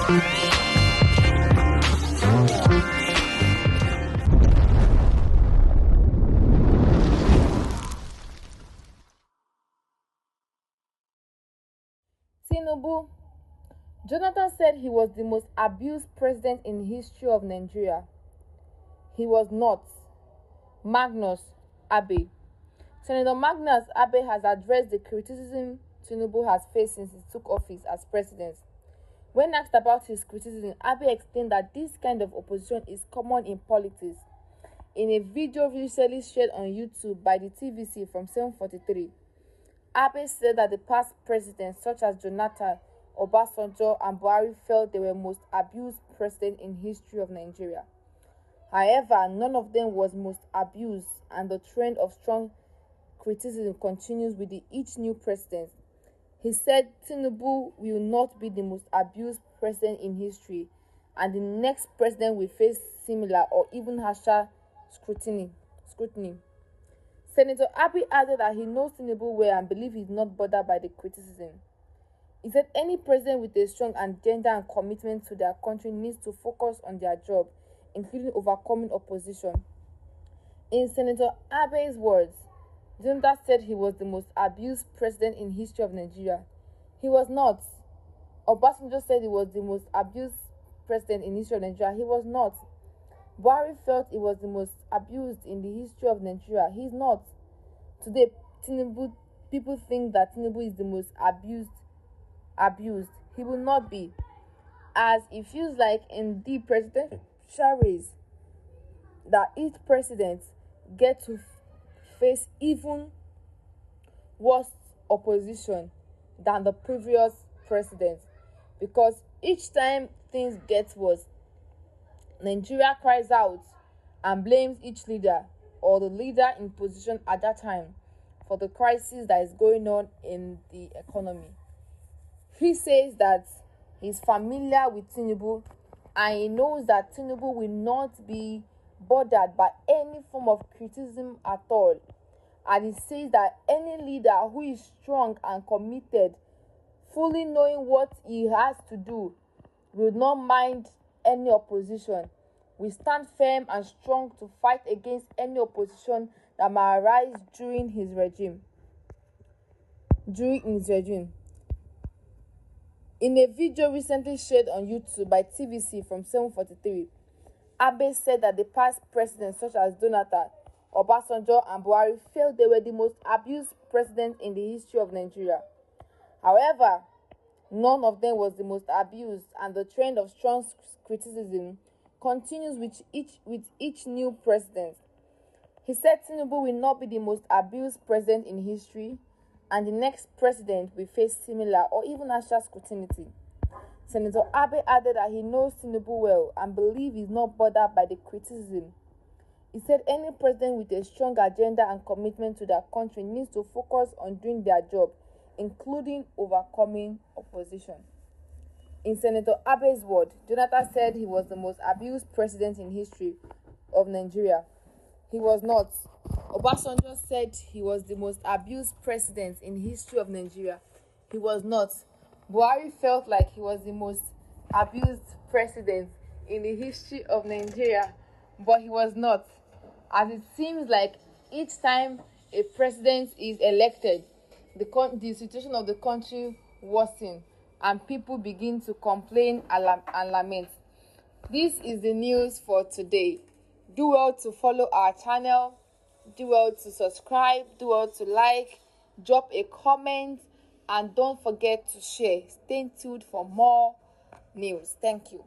Tinubu. Jonathan said he was the most abused president in the history of Nigeria. He was not. Magnus Abe. Senator Magnus Abe has addressed the criticism Tinubu has faced since he took office as president. When asked about his criticism, Abe explained that this kind of opposition is common in politics. In a video recently shared on YouTube by the TVC from 743, Abe said that the past presidents such as Jonathan, Obasanjo and Buhari felt they were most abused president in history of Nigeria. However, none of them was most abused, and the trend of strong criticism continues with each new president. He said Tinubu will not be the most abused president in history, and the next president will face similar or even harsher scrutiny. Senator Abe added that he knows Tinubu well and believes he is not bothered by the criticism. He said any president with a strong agenda and commitment to their country needs to focus on their job, including overcoming opposition. In Senator Abe's words, Jonathan said he was the most abused president in history of Nigeria. He was not. Obasanjo said he was the most abused president in history of Nigeria. He was not. Buhari felt he was the most abused in the history of Nigeria. He is not. Today, people think that Tinubu is the most abused. He will not be, as it feels like in the presidential race that each president gets to face even worse opposition than the previous president, because each time things get worse, Nigeria cries out and blames each leader or the leader in position at that time for the crisis that is going on in the economy. He says that he's familiar with Tinubu and he knows that Tinubu will not be bothered by any form of criticism at all. And he says that any leader who is strong and committed, fully knowing what he has to do, will not mind any opposition. We stand firm and strong to fight against any opposition that might arise during his regime. In a video recently shared on YouTube by TVC from 743, Abe said that the past presidents such as Jonathan, Obasanjo and Buhari felt they were the most abused presidents in the history of Nigeria. However, none of them was the most abused, and the trend of strong criticism continues with each new president. He said Tinubu will not be the most abused president in history, and the next president will face similar or even harsher scrutiny. Senator Abe added that he knows Tinubu well and believes he is not bothered by the criticism. He said any president with a strong agenda and commitment to their country needs to focus on doing their job, including overcoming opposition. In Senator Abe's word, Jonathan said he was the most abused president in history of Nigeria. He was not. Obasanjo said he was the most abused president in the history of Nigeria. He was not. Buhari felt like he was the most abused president in the history of Nigeria, but he was not. As it seems like each time a president is elected, the situation of the country worsens and people begin to complain and lament. This is the news for today. Do well to follow our channel, do well to subscribe, do well to like, drop a comment, and don't forget to share. Stay tuned for more news. Thank you.